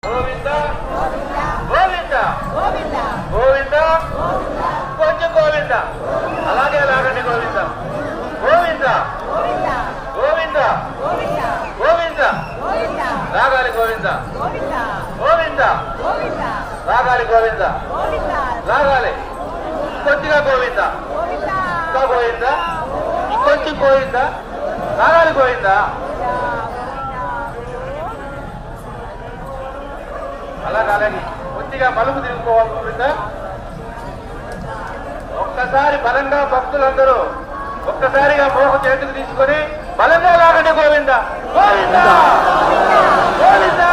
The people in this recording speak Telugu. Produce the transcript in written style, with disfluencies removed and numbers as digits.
గోవింద గోవింద గోవింద కొంచెం గోవింద అలాగే లాగండి గోవింద గోవింద గోవింద గోవింద రాగాలి గోవింద గోవింద రాగాలి గోవింద రాగాలి కొద్దిగా గోవింద ఇంకా గోవింద ఇంకొంచెం గోవింద రాగాలి గోవింద అలా కాలేదు కొద్దిగా మలుపు తిరుగుకోవాలి గోవింద ఒక్కసారి బలంగా భక్తులందరూ ఒక్కసారిగా మోహ చేతులు తీసుకొని బలంగా లాగండి గోవింద గోవింద గోవింద